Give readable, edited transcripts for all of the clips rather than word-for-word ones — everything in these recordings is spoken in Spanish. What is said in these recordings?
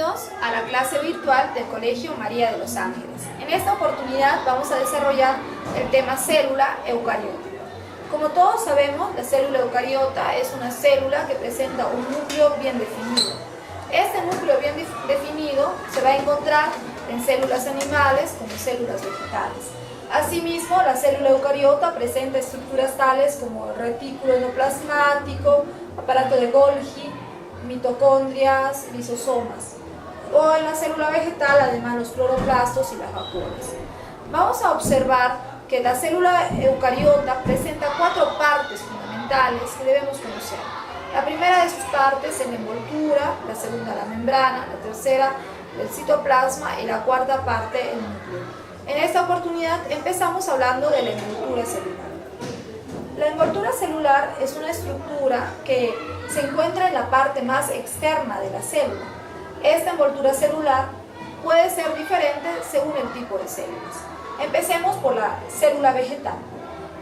Bienvenidos a la clase virtual del Colegio María de los Ángeles. En esta oportunidad vamos a desarrollar el tema célula eucariota. Como todos sabemos, la célula eucariota es una célula que presenta un núcleo bien definido. Este núcleo bien definido se va a encontrar en células animales como células vegetales. Asimismo, la célula eucariota presenta estructuras tales como el retículo endoplasmático, aparato de Golgi, mitocondrias, lisosomas. O en la célula vegetal, además, los cloroplastos y las vacuolas. Vamos a observar que la célula eucariota presenta 4 partes fundamentales que debemos conocer. La primera de sus partes es la envoltura, la segunda la membrana, la tercera el citoplasma y la cuarta parte el núcleo. En esta oportunidad empezamos hablando de la envoltura celular. La envoltura celular es una estructura que se encuentra en la parte más externa de la célula. Esta envoltura celular puede ser diferente según el tipo de células. Empecemos por la célula vegetal.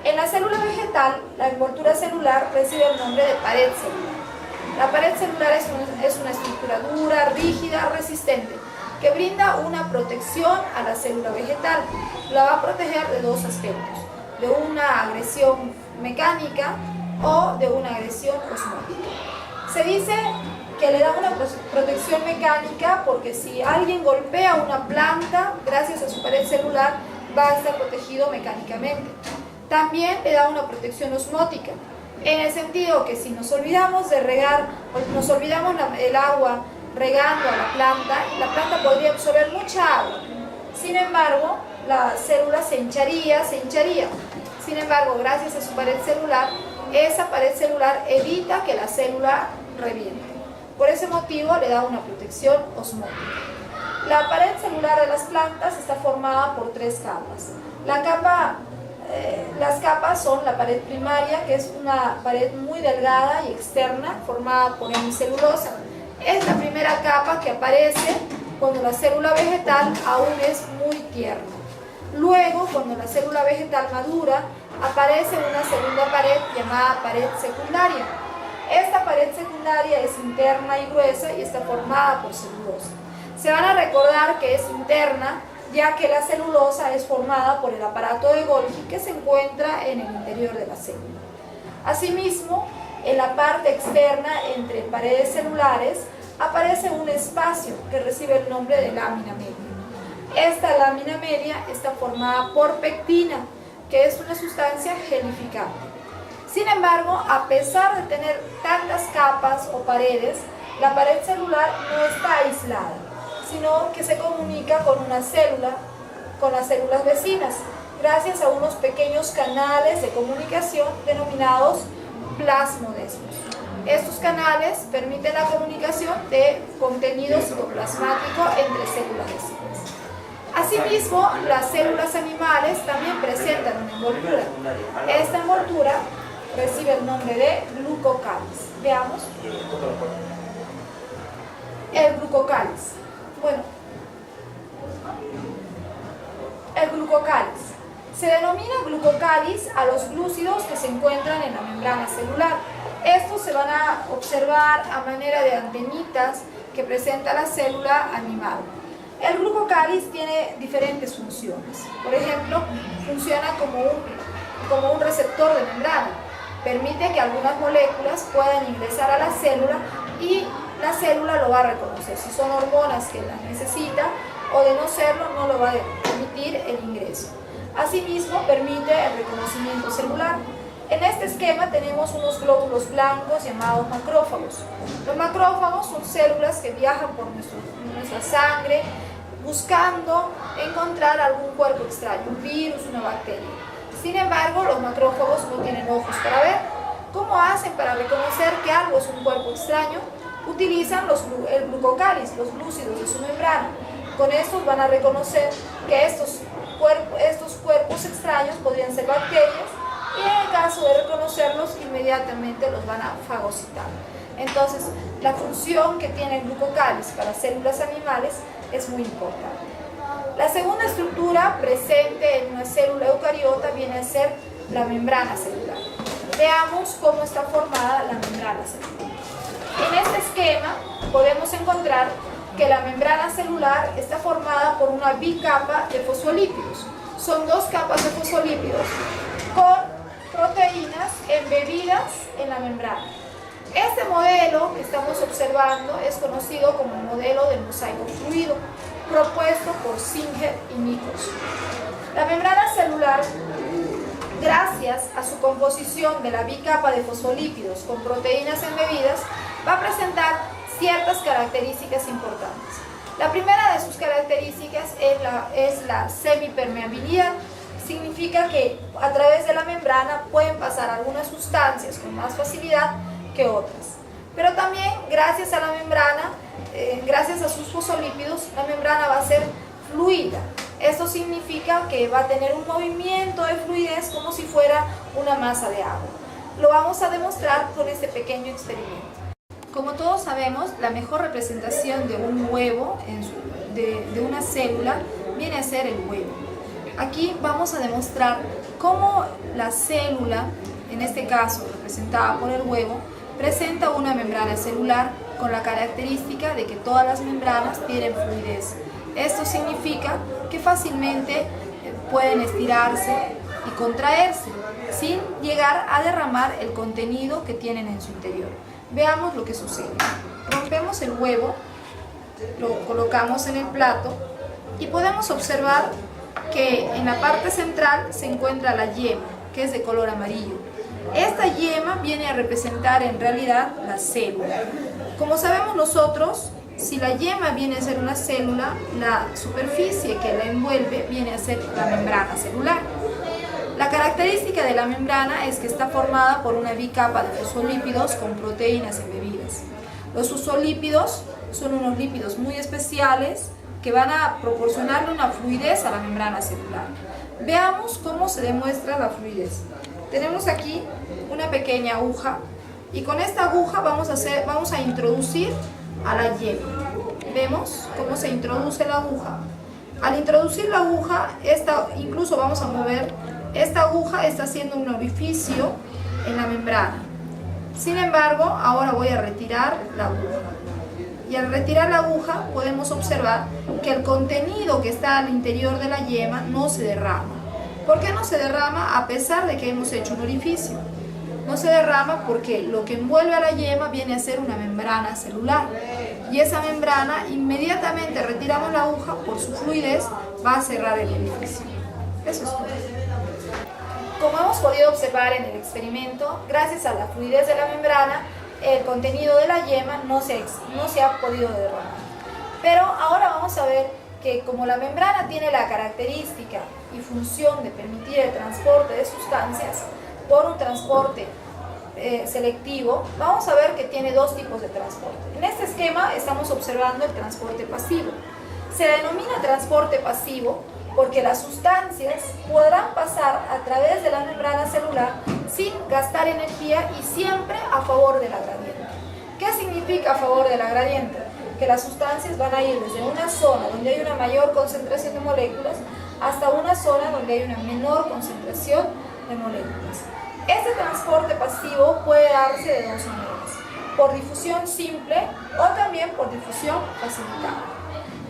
En la célula vegetal, la envoltura celular recibe el nombre de pared celular. La pared celular es una estructura dura, rígida, resistente, que brinda una protección a la célula vegetal. La va a proteger de 2 aspectos: de una agresión mecánica o de una agresión osmótica. Se dice que le da una protección mecánica porque si alguien golpea una planta, gracias a su pared celular, va a estar protegido mecánicamente. También le da una protección osmótica, en el sentido que si nos olvidamos de regar, o nos olvidamos el agua regando a la planta podría absorber mucha agua. Sin embargo, la célula se hincharía. Sin embargo, gracias a su pared celular, esa pared celular evita que la célula reviente. Por ese motivo le da una protección osmótica. La pared celular de las plantas está formada por 3 capas. Las capas son la pared primaria, que es una pared muy delgada y externa, formada por hemicelulosa. Es la primera capa que aparece cuando la célula vegetal aún es muy tierna. Luego, cuando la célula vegetal madura, aparece una segunda pared llamada pared secundaria. Esta pared secundaria es interna y gruesa y está formada por celulosa. Se van a recordar que es interna, ya que la celulosa es formada por el aparato de Golgi que se encuentra en el interior de la célula. Asimismo, en la parte externa, entre paredes celulares, aparece un espacio que recibe el nombre de lámina media. Esta lámina media está formada por pectina, que es una sustancia gelificante. Sin embargo, a pesar de tener tantas capas o paredes, la pared celular no está aislada, sino que se comunica con una célula, con las células vecinas, gracias a unos pequeños canales de comunicación denominados plasmodesmos. Estos canales permiten la comunicación de contenido citoplasmático entre células vecinas. Asimismo, las células animales también presentan una envoltura. Esta envoltura recibe el nombre de glucocáliz. Veamos. El glucocáliz. Bueno, el glucocáliz. Se denomina glucocáliz a los glúcidos que se encuentran en la membrana celular. Estos se van a observar a manera de antenitas que presenta la célula animal. El glucocáliz tiene diferentes funciones. Por ejemplo, funciona como un receptor de membrana. Permite que algunas moléculas puedan ingresar a la célula y la célula lo va a reconocer. Si son hormonas que las necesita o de no serlo, no lo va a permitir el ingreso. Asimismo, permite el reconocimiento celular. En este esquema tenemos unos glóbulos blancos llamados macrófagos. Los macrófagos son células que viajan por nuestra sangre buscando encontrar algún cuerpo extraño, un virus, una bacteria. Sin embargo, los macrófagos no tienen ojos para ver. ¿Cómo hacen para reconocer que algo es un cuerpo extraño? Utilizan el glucocáliz, los glúcidos de su membrana. Con estos van a reconocer que estos cuerpos extraños podrían ser bacterias y en el caso de reconocerlos, inmediatamente los van a fagocitar. Entonces, la función que tiene el glucocáliz para células animales es muy importante. La segunda estructura presente en una célula eucariota viene a ser la membrana celular. Veamos cómo está formada la membrana celular. En este esquema podemos encontrar que la membrana celular está formada por una bicapa de fosfolípidos. Son dos capas de fosfolípidos con proteínas embebidas en la membrana. Este modelo que estamos observando es conocido como el modelo del mosaico fluido, propuesto por Singer y Nichols. La membrana celular, gracias a su composición de la bicapa de fosfolípidos con proteínas embebidas, va a presentar ciertas características importantes. La primera de sus características es la semipermeabilidad. Significa que a través de la membrana pueden pasar algunas sustancias con más facilidad que otras. Pero también gracias a la membrana, gracias a sus fosfolípidos, la membrana va a ser fluida. Esto significa que va a tener un movimiento de fluidez como si fuera una masa de agua. Lo vamos a demostrar con este pequeño experimento. Como todos sabemos, la mejor representación de un huevo, de una célula, viene a ser el huevo. Aquí vamos a demostrar cómo la célula, en este caso representada por el huevo, presenta una membrana celular con la característica de que todas las membranas tienen fluidez. Esto significa que fácilmente pueden estirarse y contraerse sin llegar a derramar el contenido que tienen en su interior. Veamos lo que sucede. Rompemos el huevo, lo colocamos en el plato y podemos observar que en la parte central se encuentra la yema, que es de color amarillo. Esta yema viene a representar en realidad la célula. Como sabemos nosotros, si la yema viene a ser una célula, la superficie que la envuelve viene a ser la membrana celular. La característica de la membrana es que está formada por una bicapa de fosfolípidos con proteínas embebidas. Los fosfolípidos son unos lípidos muy especiales que van a proporcionarle una fluidez a la membrana celular. Veamos cómo se demuestra la fluidez. Tenemos aquí una pequeña aguja y con esta aguja vamos a introducir a la yema. Vemos cómo se introduce la aguja. Al introducir la aguja, incluso vamos a mover, esta aguja está haciendo un orificio en la membrana. Sin embargo, ahora voy a retirar la aguja. Y al retirar la aguja podemos observar que el contenido que está al interior de la yema no se derrama. ¿Por qué no se derrama a pesar de que hemos hecho un orificio? No se derrama porque lo que envuelve a la yema viene a ser una membrana celular. Y esa membrana, inmediatamente retiramos la aguja, por su fluidez, va a cerrar el orificio. Eso es todo. Como hemos podido observar en el experimento, gracias a la fluidez de la membrana, el contenido de la yema no se ha podido derramar. Pero ahora vamos a ver que como la membrana tiene la característica y función de permitir el transporte de sustancias por un transporte selectivo, vamos a ver que tiene dos tipos de transporte. En este esquema estamos observando el transporte pasivo. Se denomina transporte pasivo porque las sustancias podrán pasar a través de la membrana celular sin gastar energía y siempre a favor de la gradiente. ¿Qué significa a favor de la gradiente? Que las sustancias van a ir desde una zona donde hay una mayor concentración de moléculas hasta una zona donde hay una menor concentración de moléculas. Este transporte pasivo puede darse de dos maneras, por difusión simple o también por difusión facilitada.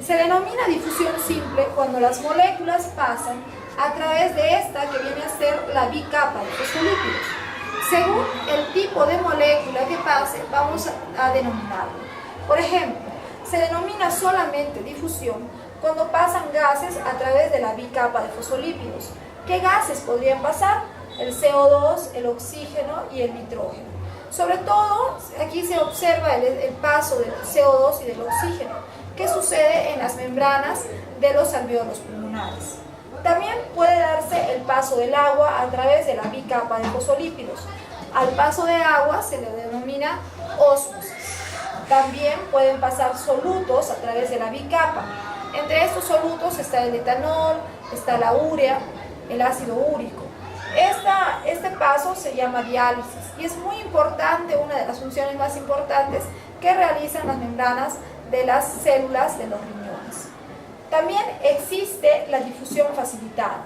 Se denomina difusión simple cuando las moléculas pasan a través de esta que viene a ser la bicapa de fosfolípidos. Según el tipo de molécula que pase, vamos a denominarlo. Por ejemplo, se denomina solamente difusión cuando pasan gases a través de la bicapa de fosfolípidos. ¿Qué gases podrían pasar? El CO2, el oxígeno y el nitrógeno. Sobre todo, aquí se observa el paso del CO2 y del oxígeno, que sucede en las membranas de los alvéolos pulmonares. También puede darse el paso del agua a través de la bicapa de fosfolípidos. Al paso de agua se le denomina ósmosis. También pueden pasar solutos a través de la bicapa. Entre estos solutos está el etanol, está la urea, el ácido úrico. Este paso se llama diálisis y es muy importante, una de las funciones más importantes que realizan las membranas de las células de los riñones. También existe la difusión facilitada.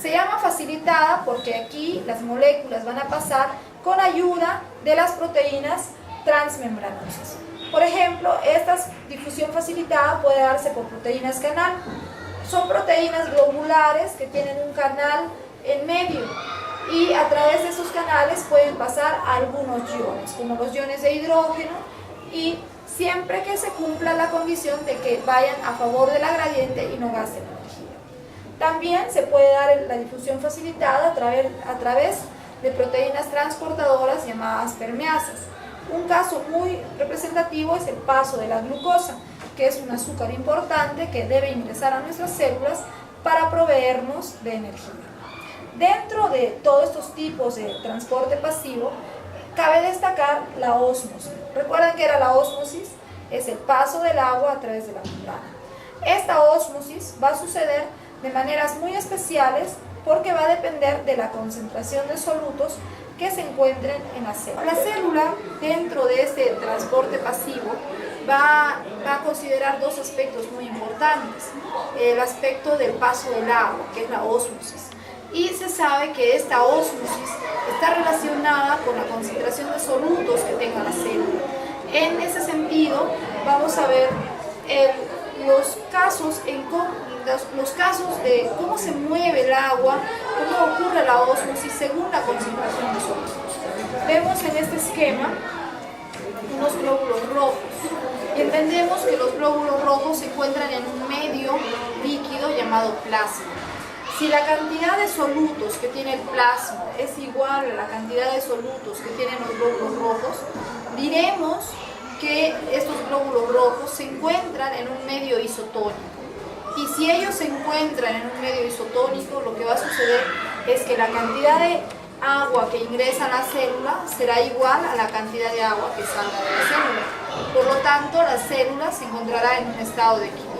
Se llama facilitada porque aquí las moléculas van a pasar con ayuda de las proteínas transmembranosas. Por ejemplo, esta difusión facilitada puede darse por proteínas canal. Son proteínas globulares que tienen un canal en medio y a través de esos canales pueden pasar algunos iones, como los iones de hidrógeno, y siempre que se cumpla la condición de que vayan a favor de la gradiente y no gasten energía. También se puede dar la difusión facilitada a través de proteínas transportadoras llamadas permeasas. Un caso muy representativo es el paso de la glucosa, que es un azúcar importante que debe ingresar a nuestras células para proveernos de energía. Dentro de todos estos tipos de transporte pasivo, cabe destacar la ósmosis. ¿Recuerdan qué era la ósmosis? Es el paso del agua a través de la membrana. Esta ósmosis va a suceder de maneras muy especiales porque va a depender de la concentración de solutos que se encuentren en la célula. La célula, dentro de este transporte pasivo, va a considerar dos aspectos muy importantes. El aspecto del paso del agua, que es la ósmosis. Y se sabe que esta ósmosis está relacionada con la concentración de solutos que tenga la célula. En ese sentido, vamos a ver los casos de cómo se mueve el agua, cómo ocurre la ósmosis según la concentración de solutos. Vemos en este esquema unos glóbulos rojos y entendemos que los glóbulos rojos se encuentran en un medio líquido llamado plasma. Si la cantidad de solutos que tiene el plasma es igual a la cantidad de solutos que tienen los glóbulos rojos, diremos que estos glóbulos rojos se encuentran en un medio isotónico. Y si ellos se encuentran en un medio isotónico, lo que va a suceder es que la cantidad de agua que ingresa a la célula será igual a la cantidad de agua que salga de la célula. Por lo tanto, la célula se encontrará en un estado de equilibrio.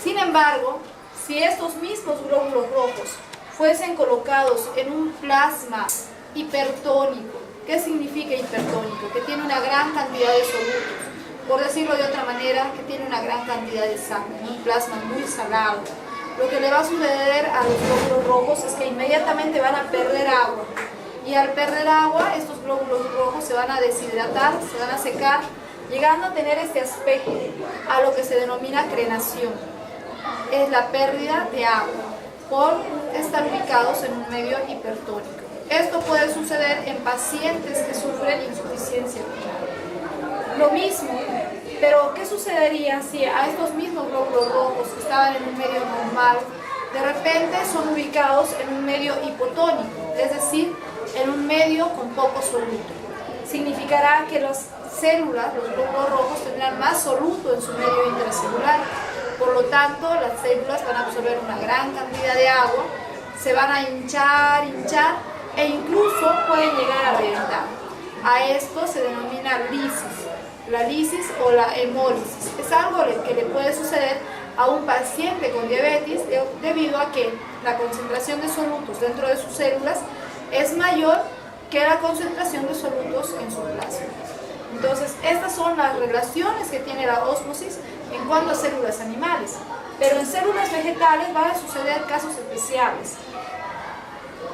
Sin embargo, si estos mismos glóbulos rojos fuesen colocados en un plasma hipertónico, ¿qué significa hipertónico? Que tiene una gran cantidad de solutos. Por decirlo de otra manera, que tiene una gran cantidad de sangre, un plasma muy salado. Lo que le va a suceder a los glóbulos rojos es que inmediatamente van a perder agua. Y al perder agua, estos glóbulos rojos se van a deshidratar, se van a secar, llegando a tener este aspecto, a lo que se denomina crenación. Es la pérdida de agua por estar ubicados en un medio hipertónico. Esto puede suceder en pacientes que sufren insuficiencia renal. Lo mismo, pero ¿qué sucedería si a estos mismos glóbulos rojos que estaban en un medio normal, de repente son ubicados en un medio hipotónico, es decir, en un medio con poco soluto? Significará que las células, los glóbulos rojos, tendrán más soluto en su medio intracelular. Por lo tanto, las células van a absorber una gran cantidad de agua, se van a hinchar e incluso pueden llegar a reventar. A esto se denomina lisis. La lisis o la hemólisis es algo que le puede suceder a un paciente con diabetes debido a que la concentración de solutos dentro de sus células es mayor que la concentración de solutos en su plasma. Entonces, estas son las relaciones que tiene la ósmosis en cuanto a células animales, pero en células vegetales van a suceder casos especiales.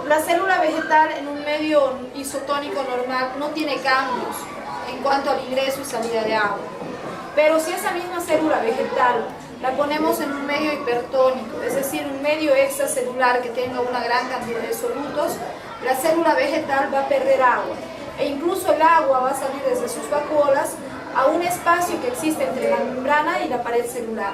La célula vegetal en un medio isotónico normal no tiene cambios en cuanto al ingreso y salida de agua. Pero si esa misma célula vegetal la ponemos en un medio hipertónico, es decir, un medio extracelular que tenga una gran cantidad de solutos, la célula vegetal va a perder agua. E incluso el agua va a salir desde sus vacuolas a un espacio que existe entre la membrana y la pared celular.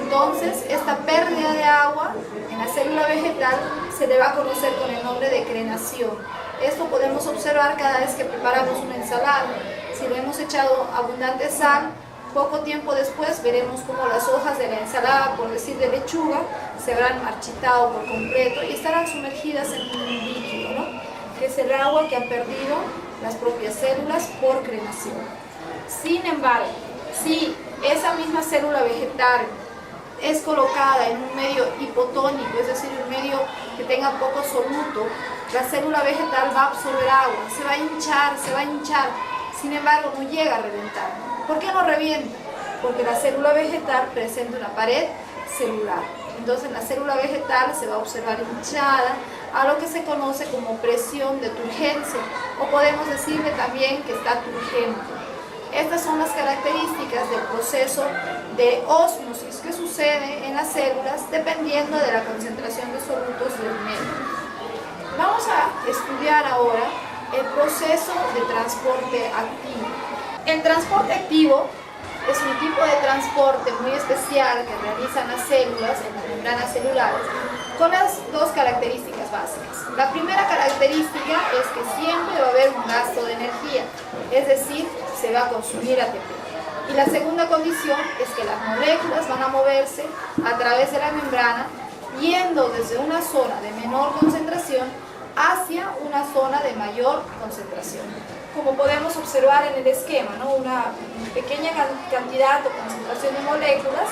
Entonces, esta pérdida de agua en la célula vegetal se le va a conocer con el nombre de crenación. Esto podemos observar cada vez que preparamos una ensalada. Si le hemos echado abundante sal, poco tiempo después veremos cómo las hojas de la ensalada, por decir de lechuga, se habrán marchitado por completo y estarán sumergidas en un líquido, ¿no? Que es el agua que han perdido las propias células por crenación. Sin embargo, si esa misma célula vegetal es colocada en un medio hipotónico, es decir, un medio que tenga poco soluto, la célula vegetal va a absorber agua, se va a hinchar, sin embargo no llega a reventar. ¿Por qué no revienta? Porque la célula vegetal presenta una pared celular. Entonces la célula vegetal se va a observar hinchada, a lo que se conoce como presión de turgencia, o podemos decirle también que está turgente. Estas son las características del proceso de ósmosis que sucede en las células dependiendo de la concentración de solutos del medio. Vamos a estudiar ahora el proceso de transporte activo. El transporte activo es un tipo de transporte muy especial que realizan las células en las membranas celulares con las dos características básicas. La primera característica es que siempre va a haber un gasto de energía, es decir, se va a consumir ATP. Y la segunda condición es que las moléculas van a moverse a través de la membrana yendo desde una zona de menor concentración hacia una zona de mayor concentración. Como podemos observar en el esquema, ¿no? Una pequeña cantidad o concentración de moléculas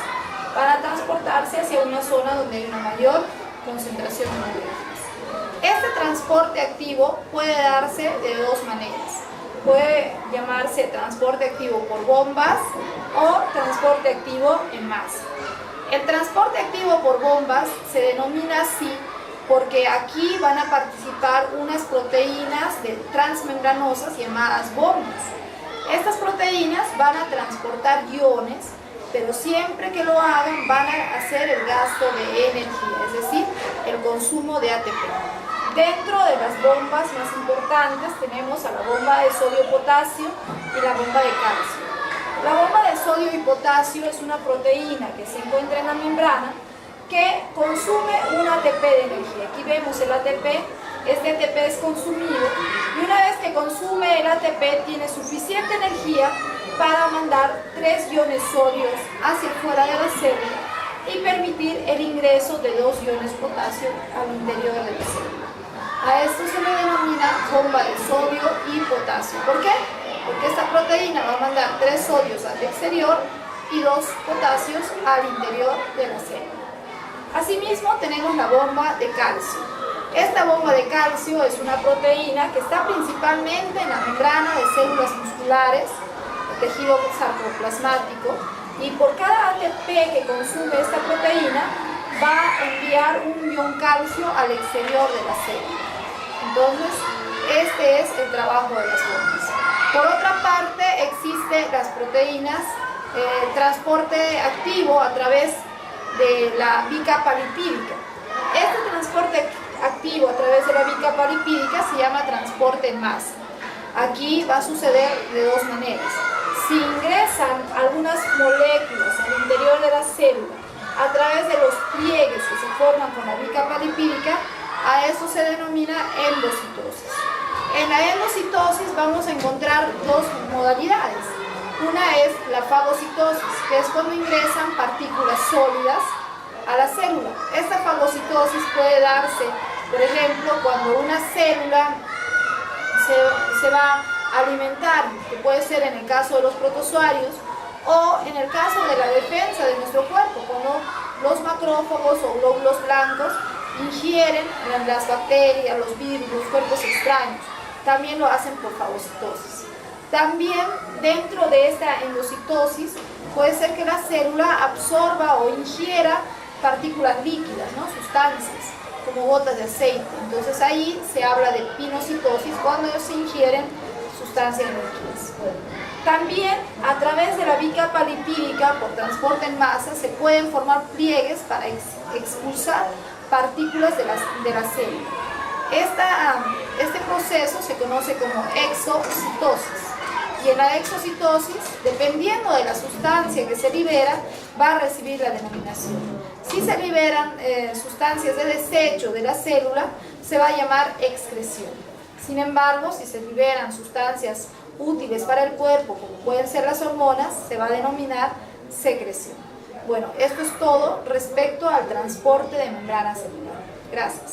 van a transportarse hacia una zona donde hay una mayor concentración de moléculas. Este transporte activo puede darse de dos maneras. Puede llamarse transporte activo por bombas o transporte activo en masa. El transporte activo por bombas se denomina así porque aquí van a participar unas proteínas transmembranosas llamadas bombas. Estas proteínas van a transportar iones, pero siempre que lo hagan van a hacer el gasto de energía, es decir, el consumo de ATP. Dentro de las bombas más importantes tenemos a la bomba de sodio-potasio y la bomba de calcio. La bomba de sodio y potasio es una proteína que se encuentra en la membrana que consume un ATP de energía. Aquí vemos el ATP, este ATP es consumido y una vez que consume el ATP tiene suficiente energía para mandar 3 iones sólidos hacia fuera de la célula y permitir el ingreso de 2 iones potasio al interior de la célula. A esto se le denomina bomba de sodio y potasio. ¿Por qué? Porque esta proteína va a mandar 3 sodios al exterior y 2 potasios al interior de la célula. Asimismo tenemos la bomba de calcio. Esta bomba de calcio es una proteína que está principalmente en la membrana de células musculares, el tejido sarcoplasmático, y por cada ATP que consume esta proteína va a enviar un ion calcio al exterior de la célula. Entonces, este es el trabajo de las bombas. Por otra parte, existen las proteínas, transporte activo a través de la bicapa lipídica. Este transporte activo a través de la bicapa lipídica se llama transporte en masa. Aquí va a suceder de dos maneras. Si ingresan algunas moléculas al interior de la célula a través de los pliegues que se forman con la bicapa lipídica, a eso se denomina endocitosis. En la endocitosis vamos a encontrar dos modalidades. Una es la fagocitosis, que es cuando ingresan partículas sólidas a la célula. Esta fagocitosis puede darse, por ejemplo, cuando una célula se va a alimentar, que puede ser en el caso de los protozoarios, o en el caso de la defensa de nuestro cuerpo, cuando los macrófagos o glóbulos blancos ingieren las bacterias, los virus, los cuerpos extraños. También lo hacen por fagocitosis. También dentro de esta endocitosis puede ser que la célula absorba o ingiera partículas líquidas, ¿no? Sustancias, como gotas de aceite. Entonces ahí se habla de pinocitosis cuando se ingieren sustancias líquidas. También a través de la bicapa lipídica por transporte en masa se pueden formar pliegues para expulsar partículas de la célula. Este proceso se conoce como exocitosis. Y en la exocitosis, dependiendo de la sustancia que se libera, va a recibir la denominación. Si se liberan sustancias de desecho de la célula, se va a llamar excreción. Sin embargo, si se liberan sustancias útiles para el cuerpo, como pueden ser las hormonas, se va a denominar secreción. Bueno, esto es todo respecto al transporte de membrana celular. Gracias.